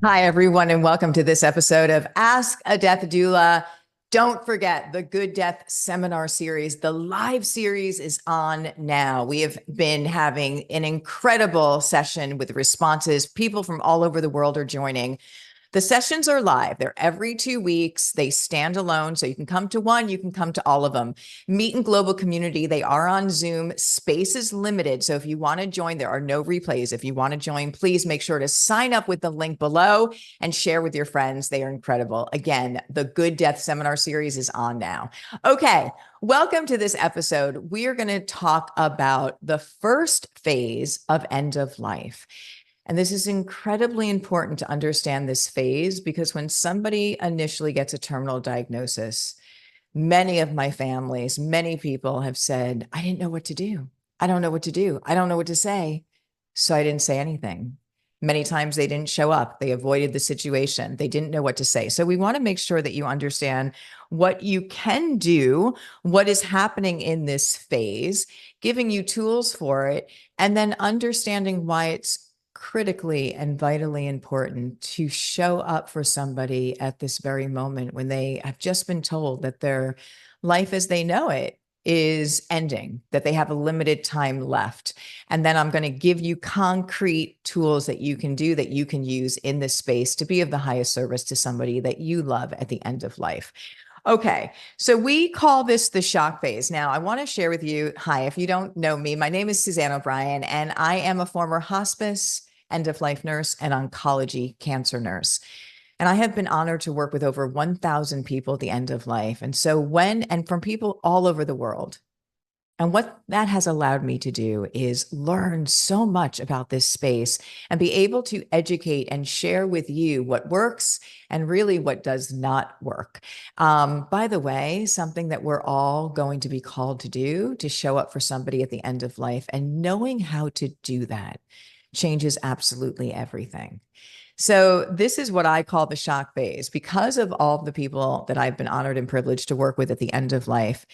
Hi, everyone, and welcome to this episode of Ask a Death Doula. Don't forget the Good Death Seminar Series. The live series is on now. We have been having an incredible session with responses. People from all over the world are joining. The sessions are live. They're every 2 weeks. They stand alone. So you can come to one, you can come to all of them. Meet and Global Community. They are on Zoom. Space is limited. So if you want to join, there are no replays. If you want to join, please make sure to sign up with the link below and share with your friends. They are incredible. Again, the Good Death Seminar Series is on now. Okay. Welcome to this episode. We are going to talk about the first phase of end of life. And this is incredibly important to understand this phase because when somebody initially gets a terminal diagnosis, many of my families, many people have said, I didn't know what to do. I don't know what to do. I don't know what to say. So I didn't say anything. Many times they didn't show up. They avoided the situation. They didn't know what to say. So we want to make sure that you understand what you can do, what is happening in this phase, giving you tools for it, and then understanding why it's critically and vitally important to show up for somebody at this very moment when they have just been told that their life as they know it is ending, that they have a limited time left. And then I'm going to give you concrete tools that you can do, that you can use in this space to be of the highest service to somebody that you love at the end of life. Okay, so we call this the shock phase. Now, I want to share with you, hi, if you don't know me, my name is Suzanne O'Brien, and I am a former hospice, end of life nurse, and oncology cancer nurse. And I have been honored to work with over 1,000 people at the end of life. And so and from people all over the world. And what that has allowed me to do is learn so much about this space and be able to educate and share with you what works and really what does not work. By the way, something that we're all going to be called to do, to show up for somebody at the end of life, and knowing how to do that changes absolutely everything. So this is what I call the shock phase. Because of all the people that I've been honored and privileged to work with at the end of life,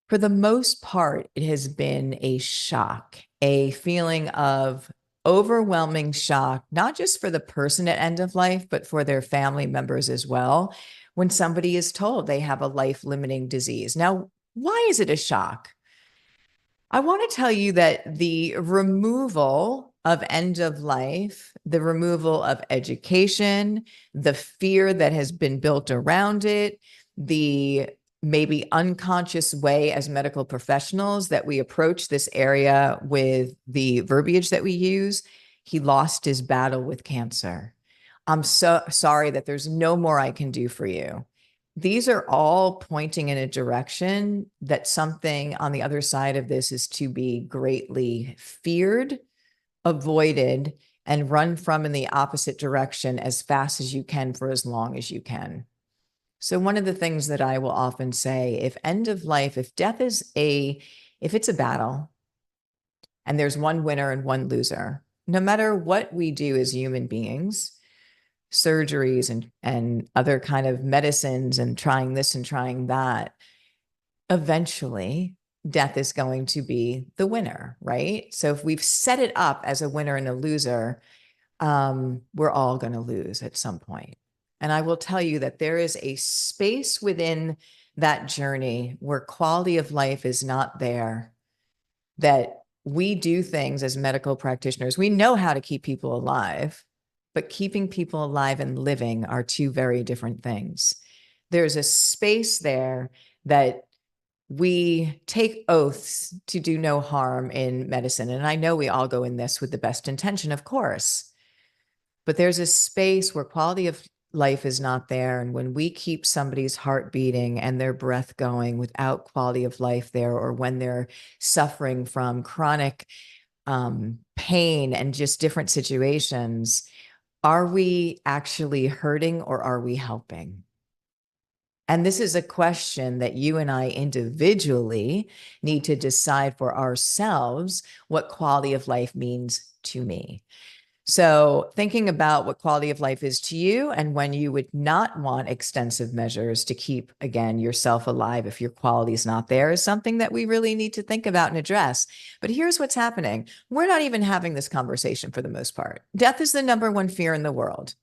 for the most part, it has been a shock, a feeling of overwhelming shock, not just for the person at end of life, but for their family members as well, when somebody is told they have a life-limiting disease. Now, why is it a shock? I want to tell you that the removal of end of life, the removal of education, the fear that has been built around it, the maybe unconscious way as medical professionals that we approach this area with the verbiage that we use. He lost his battle with cancer. I'm so sorry that there's no more I can do for you. These are all pointing in a direction that something on the other side of this is to be greatly feared, avoided, and run from in the opposite direction as fast as you can for as long as you can. So one of the things that I will often say, if end of life, if death is if it's a battle and there's one winner and one loser, no matter what we do as human beings, surgeries and other kind of medicines and trying this and trying that, eventually death is going to be the winner, right? So if we've set it up as a winner and a loser, we're all going to lose at some point. And I will tell you that there is a space within that journey where quality of life is not there, that we do things as medical practitioners. We know how to keep people alive, but keeping people alive and living are two very different things. There's a space there that we take oaths to do no harm in medicine. And I know we all go in this with the best intention, of course, but there's a space where quality of life is not there. And when we keep somebody's heart beating and their breath going without quality of life there, or when they're suffering from chronic pain and just different situations, are we actually hurting or are we helping? And this is a question that you and I individually need to decide for ourselves what quality of life means to me. So thinking about what quality of life is to you and when you would not want extensive measures to keep, again, yourself alive if your quality is not there is something that we really need to think about and address. But here's what's happening. We're not even having this conversation for the most part. Death is the number one fear in the world.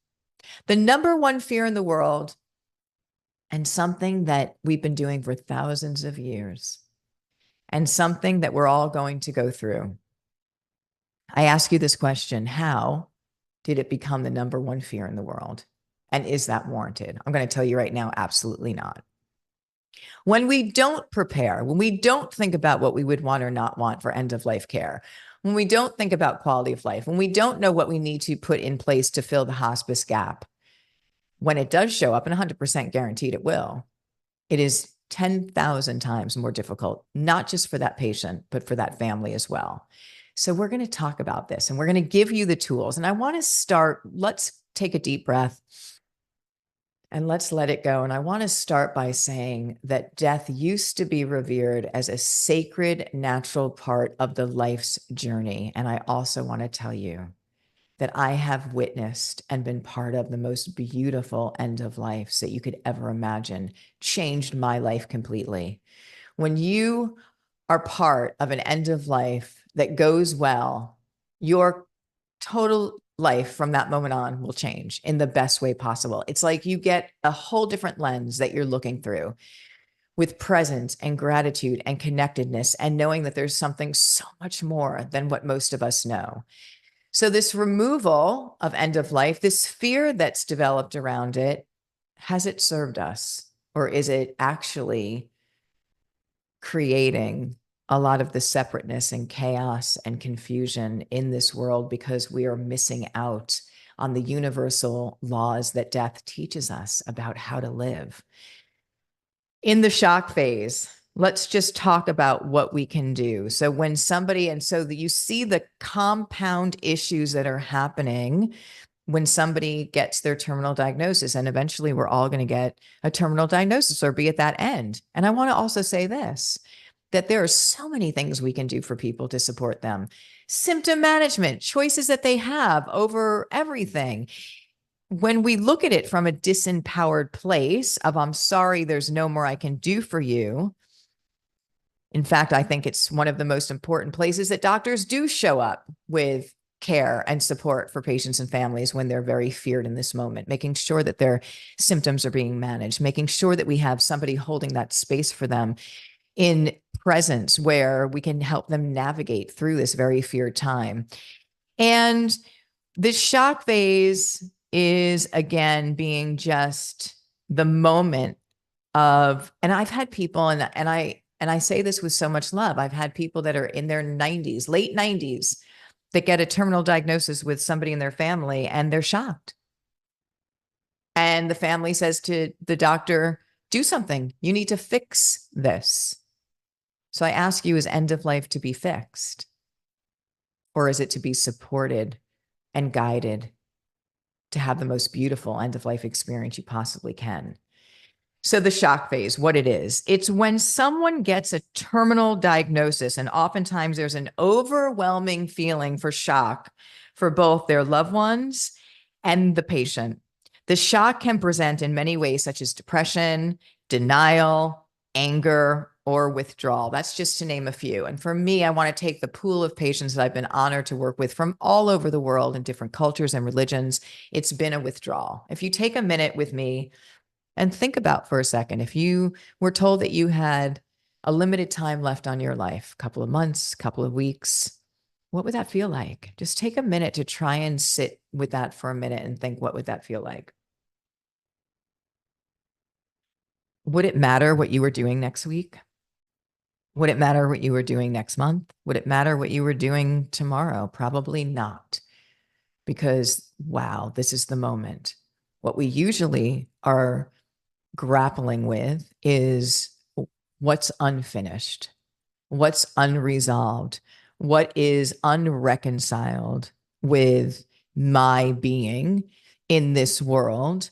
The number one fear in the world, and something that we've been doing for thousands of years, and something that we're all going to go through. I ask you this question: how did it become the number one fear in the world? And is that warranted? I'm going to tell you right now, absolutely not. When we don't prepare, when we don't think about what we would want or not want for end of life care, when we don't think about quality of life, when we don't know what we need to put in place to fill the hospice gap, when it does show up, and 100% guaranteed it will, it is 10,000 times more difficult, not just for that patient, but for that family as well. So we're going to talk about this, and we're going to give you the tools. And I want to start, let's take a deep breath and let's let it go. And I want to start by saying that death used to be revered as a sacred, natural part of the life's journey. And I also want to tell you that I have witnessed and been part of the most beautiful end of lives that you could ever imagine, changed my life completely. When you are part of an end of life that goes well, your total life from that moment on will change in the best way possible. It's like you get a whole different lens that you're looking through with presence and gratitude and connectedness, and knowing that there's something so much more than what most of us know. So this removal of end of life, this fear that's developed around it, has it served us? Or is it actually creating a lot of the separateness and chaos and confusion in this world because we are missing out on the universal laws that death teaches us about how to live? In the shock phase, let's just talk about what we can do. So when somebody, and so that you see the compound issues that are happening when somebody gets their terminal diagnosis, and eventually we're all going to get a terminal diagnosis or be at that end. And I want to also say this, that there are so many things we can do for people to support them. Symptom management, choices that they have over everything. When we look at it from a disempowered place of, I'm sorry, there's no more I can do for you. In fact, I think it's one of the most important places that doctors do show up with care and support for patients and families when they're very feared in this moment, making sure that their symptoms are being managed, making sure that we have somebody holding that space for them in presence where we can help them navigate through this very feared time. And this shock phase is, again, being just the moment of, and I've had people, and I say this with so much love, I've had people that are in their 90s, late 90s, that get a terminal diagnosis with somebody in their family, and they're shocked. And the family says to the doctor, do something. You need to fix this. So I ask you, is end of life to be fixed? Or is it to be supported and guided to have the most beautiful end of life experience you possibly can? So the shock phase, what it is, it's when someone gets a terminal diagnosis, and oftentimes there's an overwhelming feeling for shock for both their loved ones and the patient. The shock can present in many ways, such as depression, denial, anger, or withdrawal. That's just to name a few. And for me, I want to take the pool of patients that I've been honored to work with from all over the world in different cultures and religions. It's been a withdrawal. If you take a minute with me and think about for a second, if you were told that you had a limited time left on your life, a couple of months, couple of weeks, what would that feel like? Just take a minute to try and sit with that for a minute and think, what would that feel like? Would it matter what you were doing next week? Would it matter what you were doing next month? Would it matter what you were doing tomorrow? Probably not. Because, wow, this is the moment. What we usually are grappling with is what's unfinished, what's unresolved, what is unreconciled with my being in this world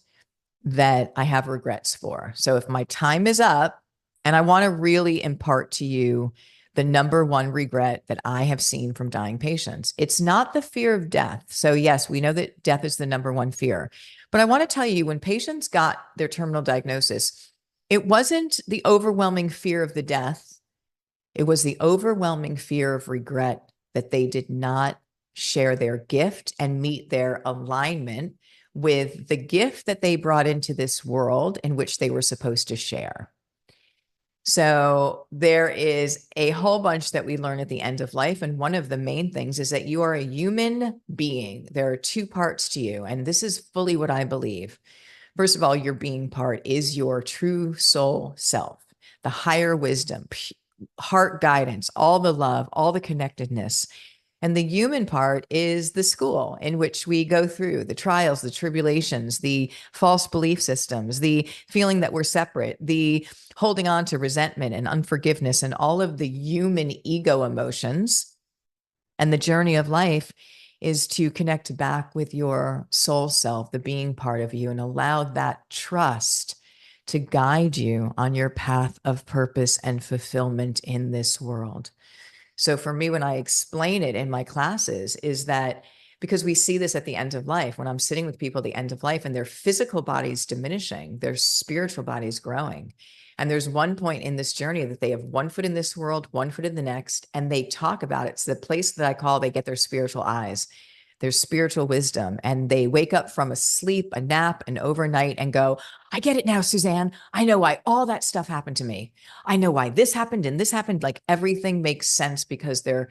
that I have regrets for. So if my time is up, and I want to really impart to you the number one regret that I have seen from dying patients, it's not the fear of death. So yes, we know that death is the number one fear, but I want to tell you, when patients got their terminal diagnosis, it wasn't the overwhelming fear of the death. It was the overwhelming fear of regret that they did not share their gift and meet their alignment with the gift that they brought into this world in which they were supposed to share. So there is a whole bunch that we learn at the end of life. And one of the main things is that you are a human being. There are two parts to you. And this is fully what I believe. First of all, your being part is your true soul self, the higher wisdom, heart guidance, all the love, all the connectedness. And the human part is the school in which we go through the trials, the tribulations, the false belief systems, the feeling that we're separate, the holding on to resentment and unforgiveness, and all of the human ego emotions. And the journey of life is to connect back with your soul self, the being part of you, and allow that trust to guide you on your path of purpose and fulfillment in this world. So for me, when I explain it in my classes, is that because we see this at the end of life, when I'm sitting with people at the end of life and their physical body's diminishing, their spiritual body's growing. And there's one point in this journey that they have one foot in this world, one foot in the next, and they talk about it. It's the place that I call they get their spiritual eyes, their spiritual wisdom. And they wake up from a sleep, a nap, an overnight and go, I get it now, Suzanne. I know why all that stuff happened to me. I know why this happened and this happened. Like everything makes sense because they're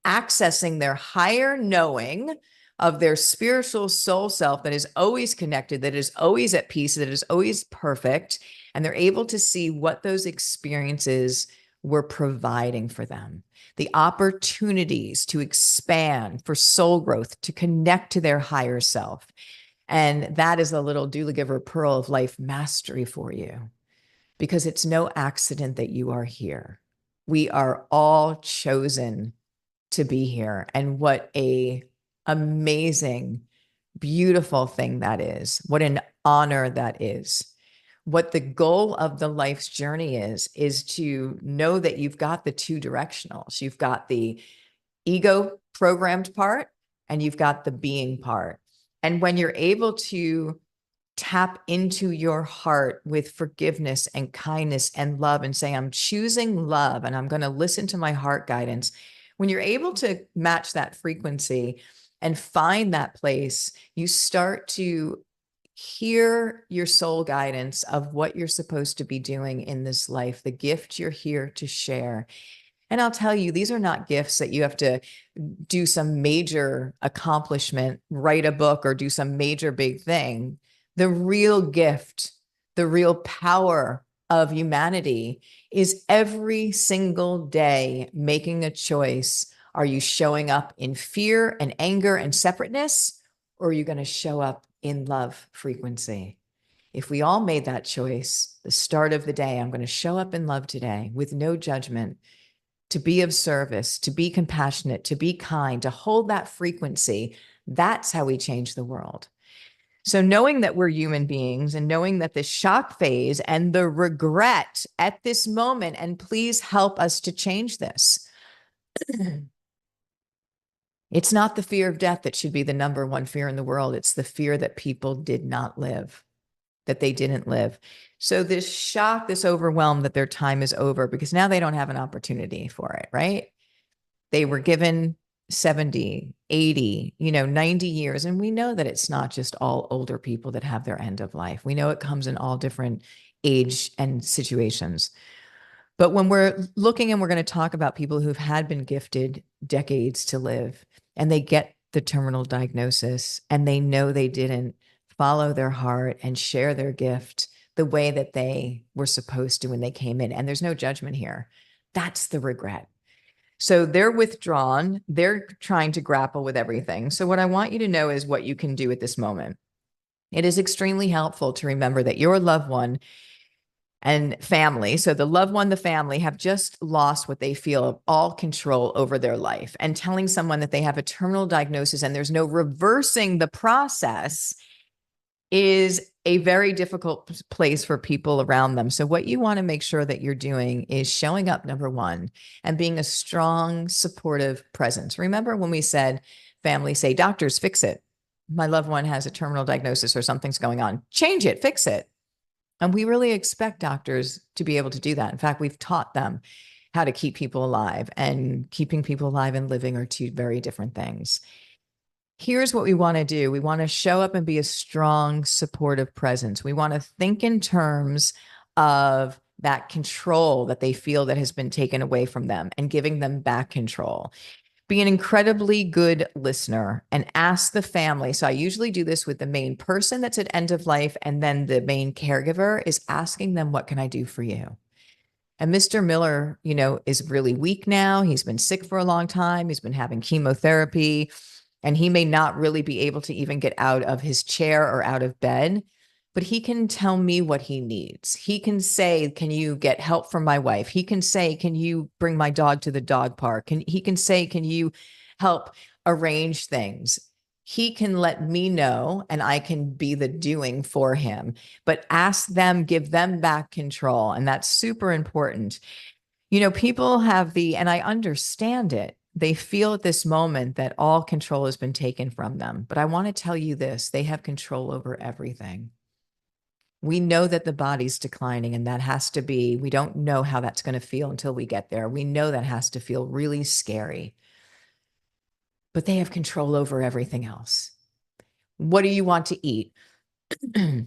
accessing their higher knowing of their spiritual soul self that is always connected, that is always at peace, that is always perfect. And they're able to see what those experiences were providing for them, the opportunities to expand, for soul growth, to connect to their higher self. And that is a little Doulagiver pearl of life mastery for you, because it's no accident that you are here. We are all chosen to be here. And what a amazing, beautiful thing that is. What an honor that is. What the goal of the life's journey is to know that you've got the two directionals. You've got the ego programmed part and you've got the being part. And when you're able to tap into your heart with forgiveness and kindness and love and say, I'm choosing love and I'm going to listen to my heart guidance. When you're able to match that frequency and find that place, you start to hear your soul guidance of what you're supposed to be doing in this life, the gift you're here to share. And I'll tell you, these are not gifts that you have to do some major accomplishment, write a book, or do some major big thing. The real gift, the real power of humanity is every single day making a choice. Are you showing up in fear and anger and separateness, or are you going to show up in love frequency? If we all made that choice, the start of the day, I'm going to show up in love today with no judgment, to be of service, to be compassionate, to be kind, to hold that frequency. That's how we change the world. So knowing that we're human beings and knowing that the shock phase and the regret at this moment, and please help us to change this. It's not the fear of death that should be the number one fear in the world. It's the fear that people did not live, that they didn't live. So this shock, this overwhelm that their time is over because now they don't have an opportunity for it, right? They were given 70, 80, 90 years. And we know that it's not just all older people that have their end of life. We know it comes in all different age and situations. But when we're looking and we're going to talk about people who've been gifted decades to live and they get the terminal diagnosis and they know they didn't follow their heart and share their gift the way that they were supposed to when they came in. And there's no judgment here. That's the regret. So they're withdrawn. They're trying to grapple with everything. So what I want you to know is what you can do at this moment. It is extremely helpful to remember that your loved one and family, so the loved one, the family, have just lost what they feel of all control over their life. And telling someone that they have a terminal diagnosis and there's no reversing the process is a very difficult place for people around them. So what you want to make sure that you're doing is showing up, number one, and being a strong, supportive presence. Remember when we said, families say, doctors, fix it. My loved one has a terminal diagnosis or something's going on. Change it, fix it. And we really expect doctors to be able to do that. In fact, we've taught them how to keep people alive, and keeping people alive and living are two very different things. Here's what we want to do. We want to show up and be a strong, supportive presence. We want to think in terms of that control that they feel that has been taken away from them and giving them back control. Be an incredibly good listener and ask the family. So I usually do this with the main person that's at end of life, and then the main caregiver is asking them, what can I do for you? And Mr. Miller, is really weak now. He's been sick for a long time. He's been having chemotherapy, and he may not really be able to even get out of his chair or out of bed, but he can tell me what he needs. He can say, can you get help from my wife? He can say, can you bring my dog to the dog park? He can say, can you help arrange things? He can let me know and I can be the doing for him, but ask them, give them back control. And that's super important. People have and I understand it. They feel at this moment that all control has been taken from them. But I want to tell you this, they have control over everything. We know that the body's declining, and that has to be, we don't know how that's going to feel until we get there. We know that has to feel really scary. But they have control over everything else. What do you want to eat? Who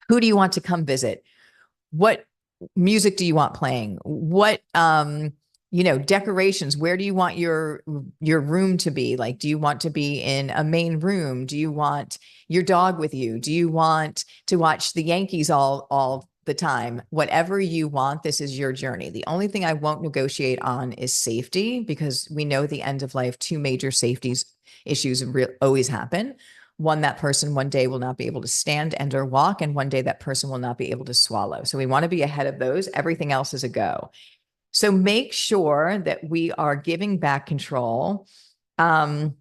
do you want to come visit? What music do you want playing? What decorations? Where do you want your room to be? Like, do you want to be in a main room? Do you want your dog with you? Do you want to watch the Yankees all the time? Whatever you want, this is your journey. The only thing I won't negotiate on is safety, because we know at the end of life, two major safety issues always happen. One, that person one day will not be able to stand and or walk, and one day that person will not be able to swallow. So we want to be ahead of those. Everything else is a go. So make sure that we are giving back control. And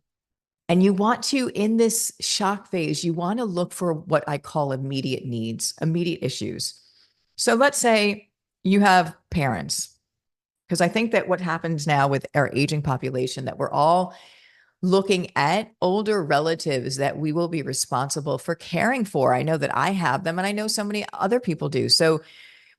you want to, in this shock phase, you want to look for what I call immediate needs, immediate issues. So let's say you have parents, because I think that what happens now with our aging population, that we're all looking at older relatives that we will be responsible for caring for. I know that I have them, and I know so many other people do. So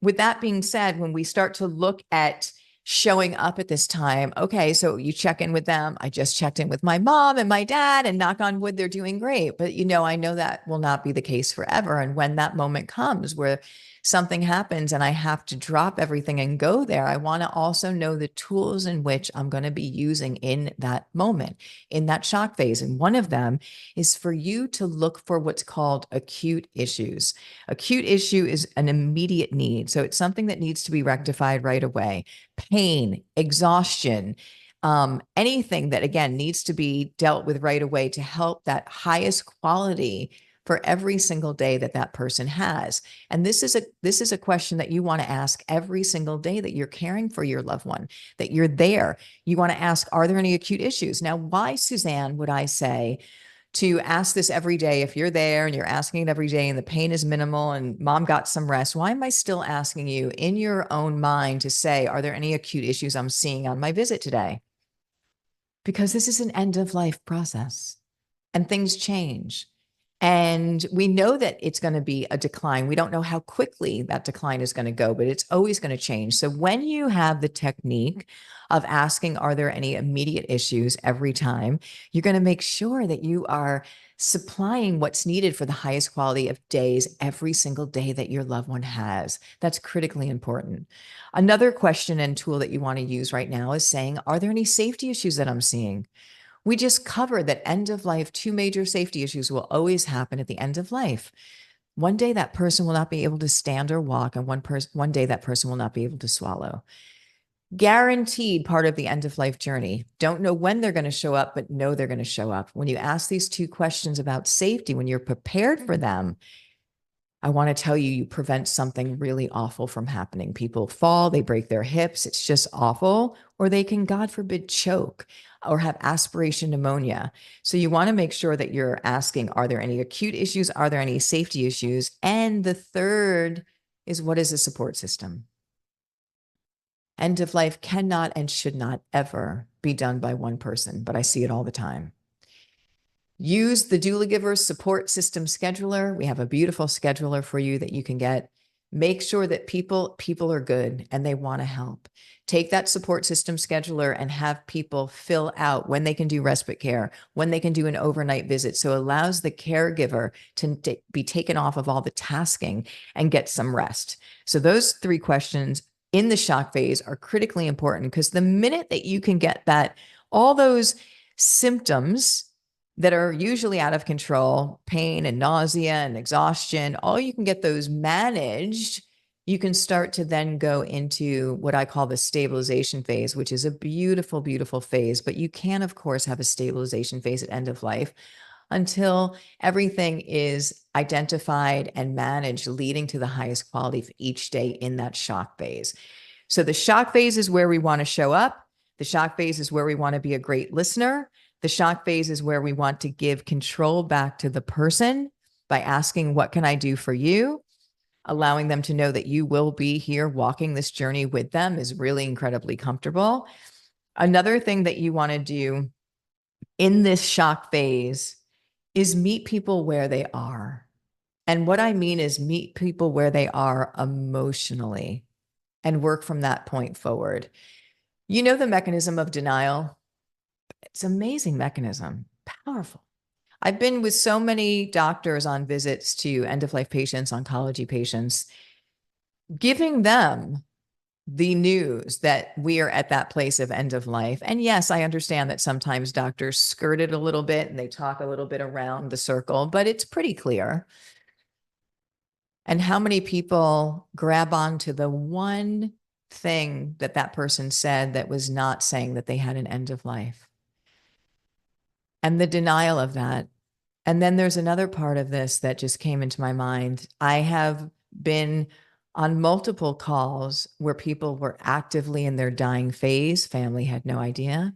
with that being said, when we start to look at showing up at this time, okay, so you check in with them. I just checked in with my mom and my dad, and knock on wood, they're doing great. But, I know that will not be the case forever. And when that moment comes where something happens and I have to drop everything and go there, I want to also know the tools in which I'm going to be using in that moment, in that shock phase. And one of them is for you to look for what's called acute issues. Acute issue is an immediate need. So it's something that needs to be rectified right away. Pain, exhaustion, anything that, again, needs to be dealt with right away to help that highest quality for every single day that person has. And this is a question that you want to ask every single day that you're caring for your loved one, that you're there. You want to ask, are there any acute issues? Now, why, Suzanne, would I say to ask this every day? If you're there and you're asking it every day and the pain is minimal and mom got some rest, why am I still asking you in your own mind to say, are there any acute issues I'm seeing on my visit today? Because this is an end of life process and things change. And we know that it's going to be a decline. We don't know how quickly that decline is going to go, but it's always going to change. So when you have the technique of asking, are there any immediate issues every time, you're going to make sure that you are supplying what's needed for the highest quality of days every single day that your loved one has. That's critically important. Another question and tool that you want to use right now is saying, are there any safety issues that I'm seeing? We just covered that end of life, two major safety issues will always happen at the end of life. One day that person will not be able to stand or walk, and one day that person will not be able to swallow. Guaranteed part of the end of life journey. Don't know when they're going to show up, but know they're going to show up. When you ask these two questions about safety, when you're prepared for them, I want to tell you, you prevent something really awful from happening. People fall, they break their hips. It's just awful. Or they can, God forbid, choke or have aspiration pneumonia. So you want to make sure that you're asking, are there any acute issues? Are there any safety issues? And the third is, what is the support system? End of life cannot and should not ever be done by one person, but I see it all the time. Use the Doulagiver Support System Scheduler. We have a beautiful scheduler for you that you can get. Make sure that people are good and they want to help. Take that support system scheduler and have people fill out when they can do respite care, when they can do an overnight visit. So it allows the caregiver to be taken off of all the tasking and get some rest. So those 3 questions in the shock phase are critically important, because the minute that you can get that, all those symptoms that are usually out of control, pain and nausea and exhaustion, all you can get those managed, you can start to then go into what I call the stabilization phase, which is a beautiful, beautiful phase. But you can, of course, have a stabilization phase at end of life until everything is identified and managed, leading to the highest quality for each day in that shock phase. So the shock phase is where we want to show up. The shock phase is where we want to be a great listener. The shock phase is where we want to give control back to the person by asking, what can I do for you? Allowing them to know that you will be here walking this journey with them is really incredibly comfortable. Another thing that you want to do in this shock phase is meet people where they are. And what I mean is meet people where they are emotionally and work from that point forward. You know, the mechanism of denial, it's an amazing mechanism, powerful. I've been with so many doctors on visits to end-of-life patients, oncology patients, giving them the news that we are at that place of end of life. And yes, I understand that sometimes doctors skirt it a little bit and they talk a little bit around the circle, but it's pretty clear. And how many people grab onto the one thing that that person said that was not saying that they had an end of life, and the denial of that. And then there's another part of this that just came into my mind. I have been on multiple calls where people were actively in their dying phase. Family had no idea.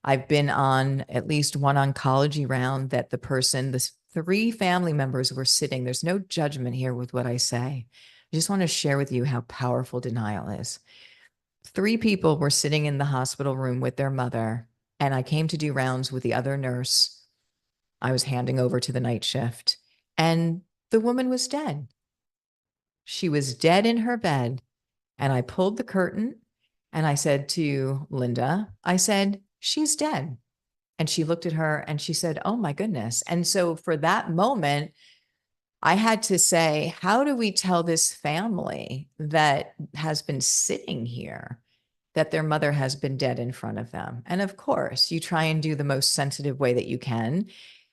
I've been on at least one oncology round that the 3 family members were sitting. There's no judgment here with what I say. I just want to share with you how powerful denial is. 3 people were sitting in the hospital room with their mother, and I came to do rounds with the other nurse. I was handing over to the night shift, and the woman was dead. She was dead in her bed. And I pulled the curtain and I said to Linda, I said, she's dead. And she looked at her and she said, oh my goodness. And so for that moment, I had to say, how do we tell this family that has been sitting here that their mother has been dead in front of them? And of course, you try and do the most sensitive way that you can.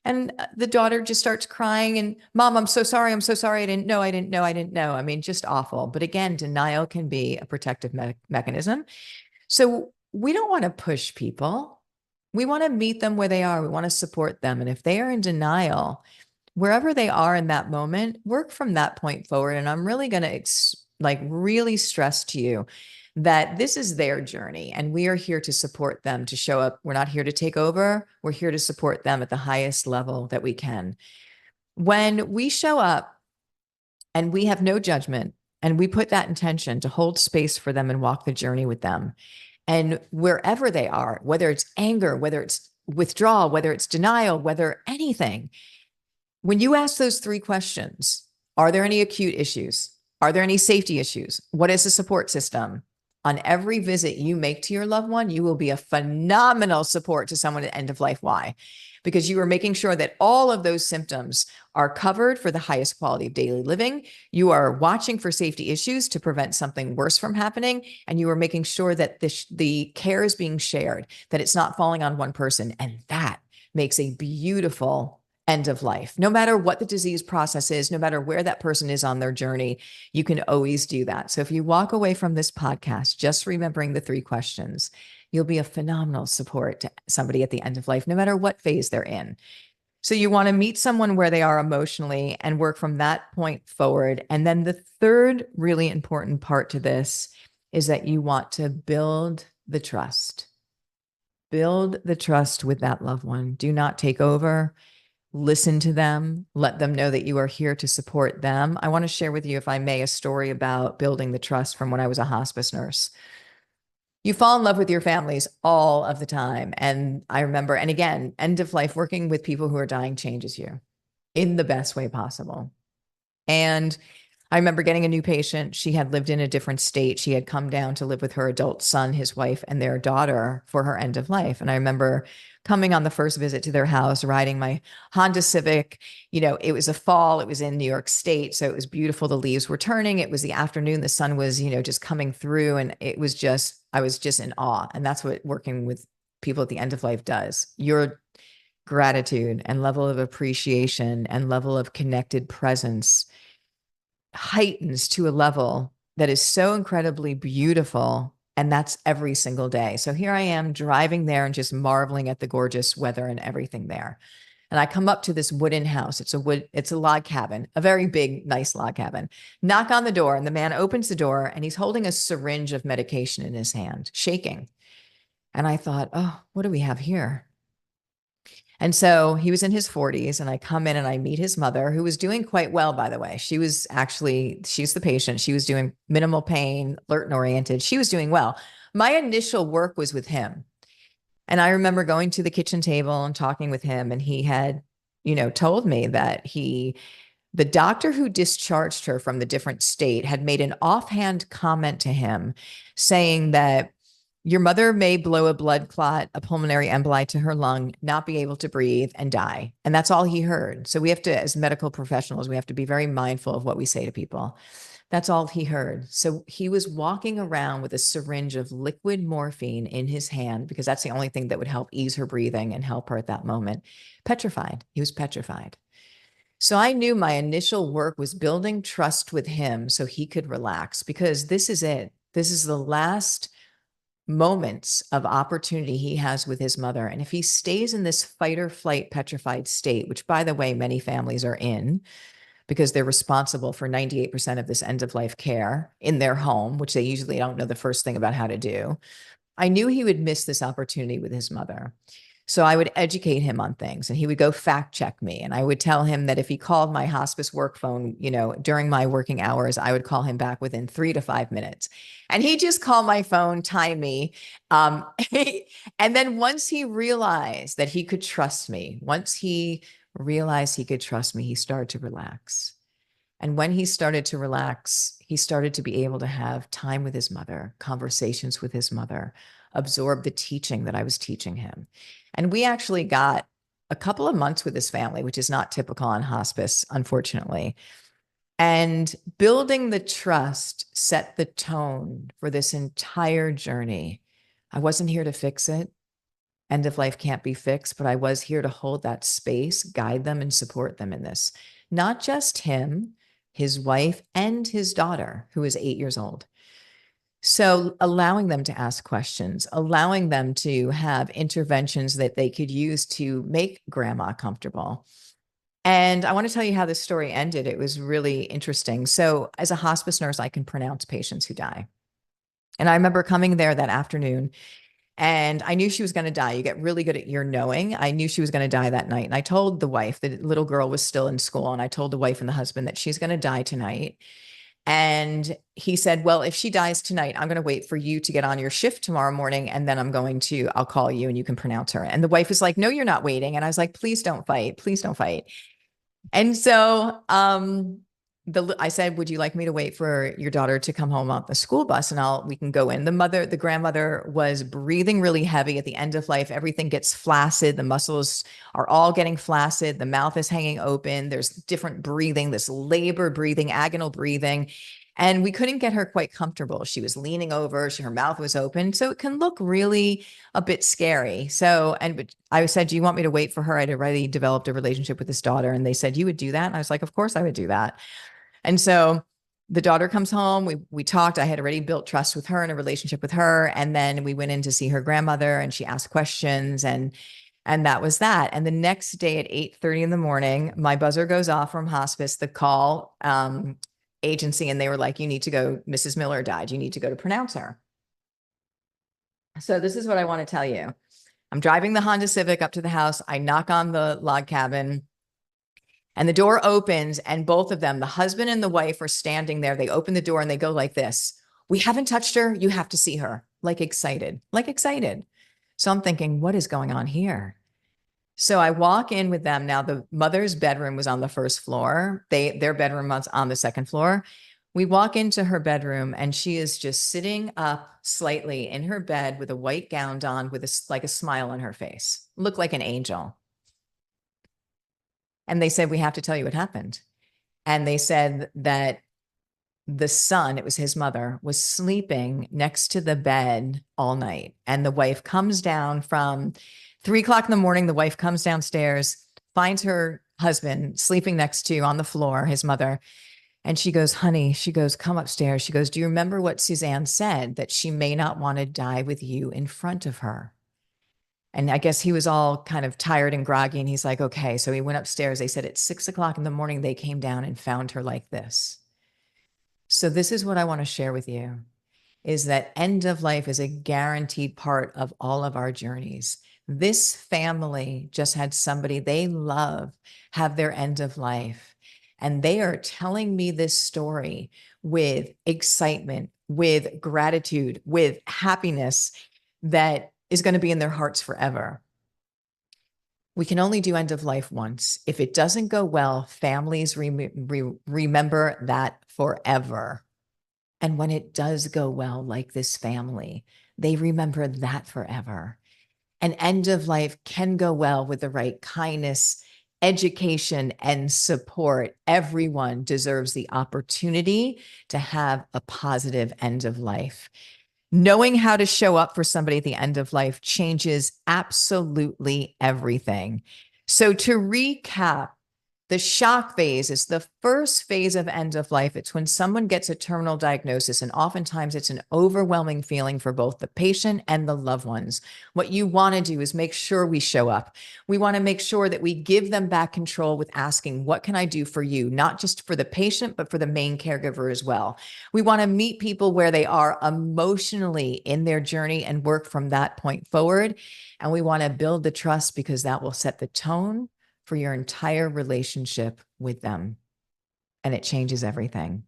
And the daughter just starts crying and, Mom, I'm so sorry. I'm so sorry. I didn't know. I mean, just awful. But again, denial can be a protective mechanism. So we don't want to push people. We want to meet them where they are. We want to support them. And if they are in denial, wherever they are in that moment, work from that point forward. And I'm really going to really stress to you that this is their journey and we are here to support them to show up. We're not here to take over. We're here to support them at the highest level that we can. When we show up and we have no judgment and we put that intention to hold space for them and walk the journey with them, and wherever they are, whether it's anger, whether it's withdrawal, whether it's denial, whether anything, when you ask those 3 questions, are there any acute issues? Are there any safety issues? What is the support system? On every visit you make to your loved one, you will be a phenomenal support to someone at end of life. Why? Because you are making sure that all of those symptoms are covered for the highest quality of daily living. You are watching for safety issues to prevent something worse from happening. And you are making sure that the care is being shared, that it's not falling on one person. And that makes a beautiful end of life. No matter what the disease process is, no matter where that person is on their journey, you can always do that. So if you walk away from this podcast just remembering the 3 questions, you'll be a phenomenal support to somebody at the end of life, no matter what phase they're in. So you want to meet someone where they are emotionally and work from that point forward. And then the third really important part to this is that you want to build the trust. Build the trust with that loved one. Do not take over. Listen to them, let them know that you are here to support them. I want to share with you, if I may, a story about building the trust from when I was a hospice nurse. You fall in love with your families all of the time. And I remember, and again, end of life, working with people who are dying changes you in the best way possible. And I remember getting a new patient. She had lived in a different state. She had come down to live with her adult son, his wife, and their daughter for her end of life. And I remember coming on the first visit to their house, riding my Honda Civic. It was a fall. It was in New York State. So it was beautiful. The leaves were turning. It was the afternoon. The sun was, just coming through. And I was just in awe. And that's what working with people at the end of life does. Your gratitude and level of appreciation and level of connected presence heightens to a level that is so incredibly beautiful. And that's every single day. So here I am driving there and just marveling at the gorgeous weather and everything there. And I come up to this wooden house. It's a log cabin, a very big, nice log cabin. Knock on the door, and the man opens the door, and he's holding a syringe of medication in his hand, shaking. And I thought, oh, what do we have here? And so he was in his 40s, and I come in and I meet his mother, who was doing quite well, by the way. She's the patient. She was doing minimal pain, alert and oriented. She was doing well. My initial work was with him. And I remember going to the kitchen table and talking with him, and he had, told me that the doctor who discharged her from the different state had made an offhand comment to him saying that your mother may blow a blood clot, a pulmonary emboli to her lung, not be able to breathe, and die. And that's all he heard. So we have to, as medical professionals, we have to be very mindful of what we say to people. That's all he heard. So he was walking around with a syringe of liquid morphine in his hand, because that's the only thing that would help ease her breathing and help her at that moment. Petrified. He was petrified. So I knew my initial work was building trust with him so he could relax, because this is it. This is the last moments of opportunity he has with his mother. And if he stays in this fight or flight petrified state, which, by the way, many families are in, because they're responsible for 98% of this end of life care in their home, which they usually don't know the first thing about how to do, I knew he would miss this opportunity with his mother. So I would educate him on things, and he would go fact check me. And I would tell him that if he called my hospice work phone, during my working hours, I would call him back within 3 to 5 minutes. And he just call my phone, time me. And then once he realized that he could trust me, he started to relax. And when he started to relax, he started to be able to have time with his mother, conversations with his mother, absorb the teaching that I was teaching him. And we actually got a couple of months with his family, which is not typical on hospice, unfortunately. And building the trust set the tone for this entire journey. I wasn't here to fix it. End of life can't be fixed, but I was here to hold that space, guide them, and support them in this. Not just him, his wife, and his daughter, who is 8 years old. So allowing them to ask questions, allowing them to have interventions that they could use to make grandma comfortable. And I want to tell you how this story ended. It was really interesting. So as a hospice nurse, I can pronounce patients who die. And I remember coming there that afternoon, and I knew she was going to die. You get really good at your knowing. I knew she was going to die that night. And I told the wife, the little girl was still in school, and I told the wife and the husband that she's going to die tonight. And he said, well, if she dies tonight, I'm going to wait for you to get on your shift tomorrow morning. And then I'll call you and you can pronounce her. And the wife was like, no, you're not waiting. And I was like, please don't fight. Please don't fight. And so, I said, would you like me to wait for your daughter to come home on the school bus and we can go in? The grandmother was breathing really heavy at the end of life. Everything gets flaccid. The muscles are all getting flaccid. The mouth is hanging open. There's different breathing, this labor breathing, agonal breathing. And we couldn't get her quite comfortable. She was leaning over, her mouth was open. So it can look really a bit scary. But I said, do you want me to wait for her? I'd already developed a relationship with this daughter. And they said, you would do that? And I was like, of course I would do that. And so the daughter comes home. We talked. I had already built trust with her and a relationship with her. And then we went in to see her grandmother, and she asked questions, and that was that. And the next day at 8:30 in the morning, my buzzer goes off from hospice, the call agency, and they were like, you need to go. Mrs. Miller died. You need to go to pronounce her. So this is what I want to tell you. I'm driving the Honda Civic up to the house. I knock on the log cabin. And the door opens, and both of them, the husband and the wife, are standing there. They open the door and they go like this. We haven't touched her. You have to see her. Like excited. So I'm thinking, what is going on here? So I walk in with them. Now, the mother's bedroom was on the first floor. Their bedroom was on the second floor. We walk into her bedroom and she is just sitting up slightly in her bed with a white gown on with like a smile on her face. Looked like an angel. And they said, we have to tell you what happened. And they said that the son, it was his mother, was sleeping next to the bed all night. And the wife comes down from 3 o'clock in the morning. The wife comes downstairs, finds her husband sleeping next to on the floor, his mother. And she goes, honey, she goes, come upstairs. She goes, do you remember what Suzanne said, that she may not want to die with you in front of her? And I guess he was all kind of tired and groggy. And he's like, okay. So he went upstairs. They said at 6 o'clock in the morning, they came down and found her like this. So this is what I want to share with you, is that end of life is a guaranteed part of all of our journeys. This family just had somebody they love have their end of life. And they are telling me this story with excitement, with gratitude, with happiness that is going to be in their hearts forever. We can only do end of life once. If it doesn't go well, families remember that forever. And when it does go well, like this family, they remember that forever. An end of life can go well with the right kindness, education, and support. Everyone deserves the opportunity to have a positive end of life. Knowing how to show up for somebody at the end of life changes absolutely everything. So to recap, the shock phase is the first phase of end of life. It's when someone gets a terminal diagnosis, and oftentimes it's an overwhelming feeling for both the patient and the loved ones. What you want to do is make sure we show up. We want to make sure that we give them back control with asking, what can I do for you? Not just for the patient, but for the main caregiver as well. We want to meet people where they are emotionally in their journey and work from that point forward. And we want to build the trust, because that will set the tone for your entire relationship with them. And it changes everything.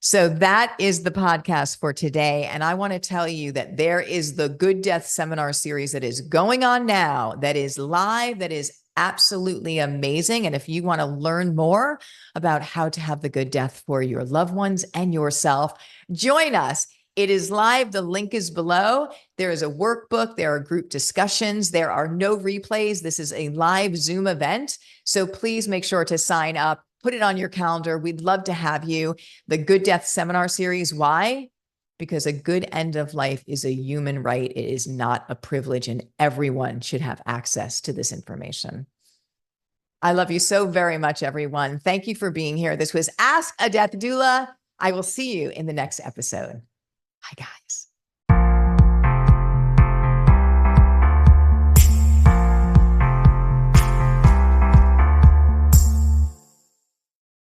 So that is the podcast for today. And I want to tell you that there is the Good Death Seminar series that is going on now, that is live, that is absolutely amazing. And if you want to learn more about how to have the good death for your loved ones and yourself, join us. It is live. The link is below. There is a workbook. There are group discussions. There are no replays. This is a live Zoom event. So please make sure to sign up, put it on your calendar. We'd love to have you. The Good Death Seminar series. Why? Because a good end of life is a human right. It is not a privilege, and everyone should have access to this information. I love you so very much, everyone. Thank you for being here. This was Ask a Death Doula. I will see you in the next episode. Hi, guys.